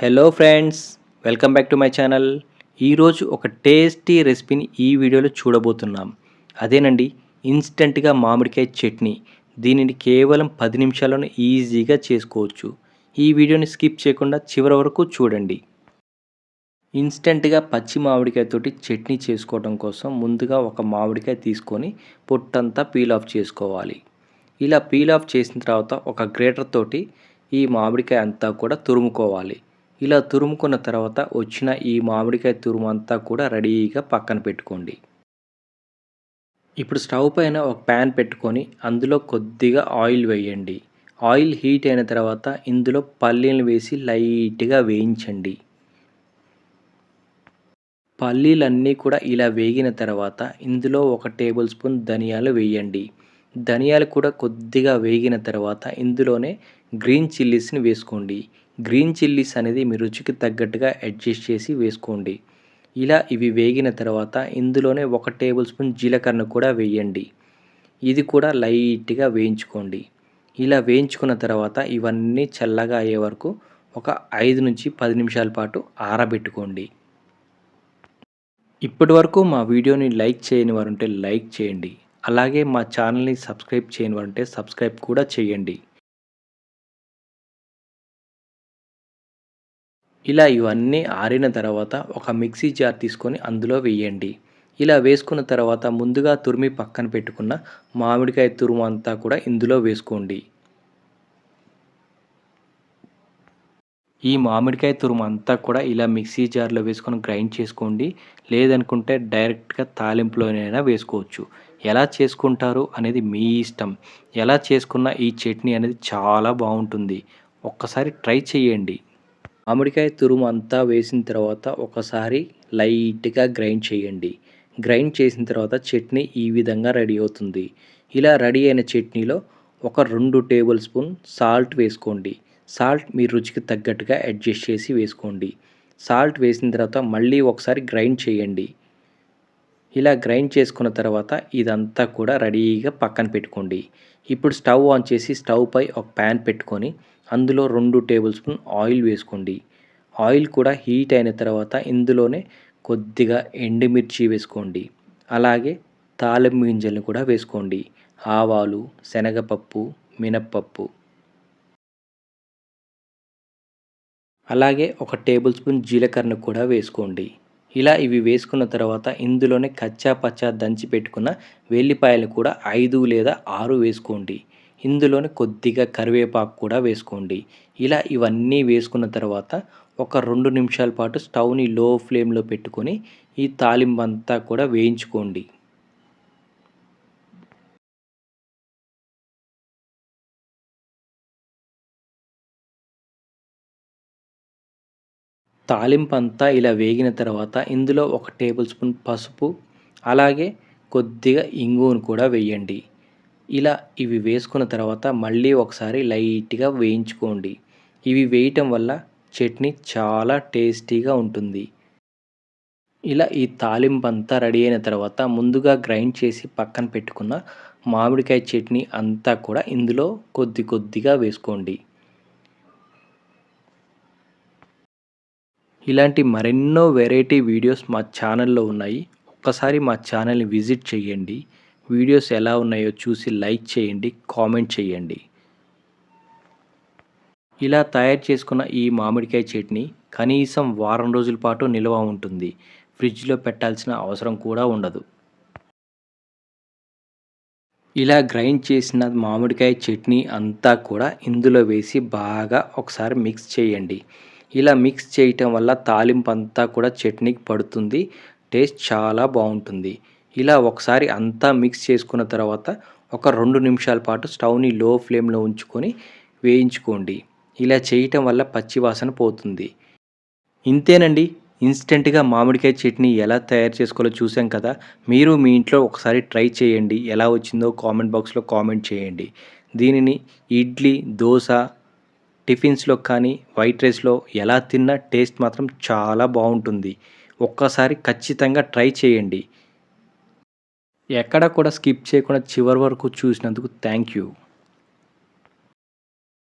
Hello friends, welcome back to my channel. ఈరోజు ఒక tasty రెసిపీని ఈ వీడియోలో చూడబోతున్నాం. అదేనండి, ఇన్స్టెంట్గా మామిడికాయ చట్నీ. దీనిని కేవలం 10 నిమిషాల్లోనే ఈజీగా చేసుకోవచ్చు. ఈ వీడియోని స్కిప్ చేయకుండా చివరి వరకు చూడండి. ఇన్స్టెంట్గా పచ్చి మామిడికాయతోటి చట్నీ చేసుకోవడం కోసం ముందుగా ఒక మామిడికాయ తీసుకొని పొట్టంతా పీల్ ఆఫ్ చేసుకోవాలి. ఇలా పీల్ ఆఫ్ చేసిన తర్వాత ఒక గ్రేటర్ తోటి ఈ మామిడికాయ అంతా కూడా తురుముకోవాలి. ఇలా తురుముకున్న తర్వాత వచ్చిన ఈ మామిడికాయ తురుము అంతా కూడా రెడీగా పక్కన పెట్టుకోండి. ఇప్పుడు స్టవ్ పైన ఒక ప్యాన్ పెట్టుకొని అందులో కొద్దిగా ఆయిల్ వేయండి. ఆయిల్ హీట్ అయిన తర్వాత ఇందులో పల్లీలు వేసి లైట్గా వేయించండి. పల్లీలన్నీ కూడా ఇలా వేగిన తర్వాత ఇందులో 1 టేబుల్ స్పూన్ ధనియాలు వేయండి. ధనియాలు కూడా కొద్దిగా వేగిన తర్వాత ఇందులోనే గ్రీన్ చిల్లీస్ని వేసుకోండి. గ్రీన్ చిల్లీస్ అనేది మీ రుచికి తగ్గట్టుగా అడ్జస్ట్ చేసి వేసుకోండి. ఇలా ఇవి వేగిన తర్వాత ఇందులోనే 1 టేబుల్ స్పూన్ జీలకర్ర కూడా వేయండి. ఇది కూడా లైట్గా వేయించుకోండి. ఇలా వేయించుకున్న తర్వాత ఇవన్నీ చల్లగా అయ్యే వరకు ఒక 5 నుంచి 10 నిమిషాల పాటు ఆరబెట్టుకోండి. ఇప్పటి వరకు మా వీడియోని లైక్ చేయని వారుంటే లైక్ చేయండి. అలాగే మా ఛానల్ని సబ్స్క్రైబ్ చేయని వారుంటే సబ్స్క్రైబ్ కూడా చేయండి. ఇలా ఇవన్నీ ఆరిన తర్వాత ఒక మిక్సీ జార్ తీసుకొని అందులో వేయండి. ఇలా వేసుకున్న తర్వాత ముందుగా తురిమి పక్కన పెట్టుకున్న మామిడికాయ తురుము అంతా కూడా ఇందులో వేసుకోండి. ఈ మామిడికాయ తురుము అంతా కూడా ఇలా మిక్సీ జార్లో వేసుకొని గ్రైండ్ చేసుకోండి. లేదనుకుంటే డైరెక్ట్గా తాలింపులోనైనా వేసుకోవచ్చు. ఎలా చేసుకుంటారు అనేది మీ ఇష్టం. ఎలా చేసుకున్న ఈ చట్నీ అనేది చాలా బాగుంటుంది. ఒక్కసారి ట్రై చేయండి. మామిడికాయ తురుము అంతా వేసిన తర్వాత ఒకసారి లైట్గా గ్రైండ్ చేయండి. గ్రైండ్ చేసిన తర్వాత చట్నీ ఈ విధంగా రెడీ అవుతుంది. ఇలా రెడీ అయిన చట్నీలో ఒక 2 టేబుల్ స్పూన్ సాల్ట్ వేసుకోండి. సాల్ట్ మీ రుచికి తగ్గట్టుగా అడ్జస్ట్ చేసి వేసుకోండి. సాల్ట్ వేసిన తర్వాత మళ్ళీ ఒకసారి గ్రైండ్ చేయండి. ఇలా గ్రైండ్ చేసుకున్న తర్వాత ఇదంతా కూడా రెడీగా పక్కన పెట్టుకోండి. ఇప్పుడు స్టవ్ ఆన్ చేసి స్టవ్ పై ఒక ప్యాన్ పెట్టుకొని అందులో 2 టేబుల్ స్పూన్ ఆయిల్ వేసుకోండి. ఆయిల్ కూడా హీట్ అయిన తర్వాత ఇందులోనే కొద్దిగా ఎండుమిర్చి వేసుకోండి. అలాగే తాలింపు గింజలను కూడా వేసుకోండి. ఆవాలు, శనగపప్పు, మినప్పప్పు, అలాగే 1 టేబుల్ స్పూన్ జీలకర్రను కూడా వేసుకోండి. ఇలా ఇవి వేసుకున్న తర్వాత ఇందులోనే కచ్చా పచ్చా దంచి పెట్టుకున్న వెల్లిపాయలు కూడా 5 లేదా 6 వేసుకోండి. ఇందులోనే కొద్దిగా కరివేపాకు కూడా వేసుకోండి. ఇలా ఇవన్నీ వేసుకున్న తర్వాత ఒక 2 నిమిషాల పాటు స్టవ్ని లో ఫ్లేమ్లో పెట్టుకొని ఈ తాలింపు అంతా కూడా వేయించుకోండి. తాలింపంతా ఇలా వేగిన తర్వాత ఇందులో 1 టేబుల్ స్పూన్ పసుపు, అలాగే కొద్దిగా ఇంగువను కూడా వేయండి. ఇలా ఇవి వేసుకున్న తర్వాత మళ్ళీ ఒకసారి లైట్గా వేయించుకోండి. ఇవి వేయటం వల్ల చట్నీ చాలా టేస్టీగా ఉంటుంది. ఇలా ఈ తాలింపంతా రెడీ అయిన తర్వాత ముందుగా గ్రైండ్ చేసి పక్కన పెట్టుకున్న మామిడికాయ చట్నీ అంతా కూడా ఇందులో కొద్దిగా వేసుకోండి. ఇలాంటి మరెన్నో వెరైటీ వీడియోస్ మా ఛానల్లో ఉన్నాయి. ఒక్కసారి మా ఛానల్ని విజిట్ చేయండి. వీడియోస్ ఎలా ఉన్నాయో చూసి లైక్ చేయండి, కామెంట్ చేయండి. ఇలా తయారు చేసుకున్న ఈ మామిడికాయ చట్నీ కనీసం వారం రోజుల పాటు నిల్వ ఉంటుంది. ఫ్రిడ్జ్లో పెట్టాల్సిన అవసరం కూడా ఉండదు. ఇలా గ్రైండ్ చేసిన మామిడికాయ చట్నీ అంతా కూడా ఇందులో వేసి బాగా ఒకసారి మిక్స్ చేయండి. ఇలా మిక్స్ చేయటం వల్ల తాలింపు అంతా కూడా చట్నీకి పడుతుంది. టేస్ట్ చాలా బాగుంటుంది. ఇలా ఒకసారి అంతా మిక్స్ చేసుకున్న తర్వాత ఒక 2 నిమిషాల పాటు స్టవ్ని లో ఫ్లేమ్లో ఉంచుకొని వేయించుకోండి. ఇలా చేయటం వల్ల పచ్చి వాసన పోతుంది. ఇంతేనండి, ఇన్స్టెంట్గా మామిడికాయ చట్నీ ఎలా తయారు చేసుకోవాలో చూసాం కదా. మీరు మీ ఇంట్లో ఒకసారి ట్రై చేయండి. ఎలా వచ్చిందో కామెంట్ బాక్స్లో కామెంట్ చేయండి. దీనిని ఇడ్లీ, దోశ, టిఫిన్స్లో కానీ వైట్ రైస్లో ఎలా తిన్నా టేస్ట్ మాత్రం చాలా బాగుంటుంది. ఒక్కసారి ఖచ్చితంగా ట్రై చేయండి. ఎక్కడ కూడా స్కిప్ చేయకుండా చివరి వరకు చూసినందుకు థ్యాంక్ యూ.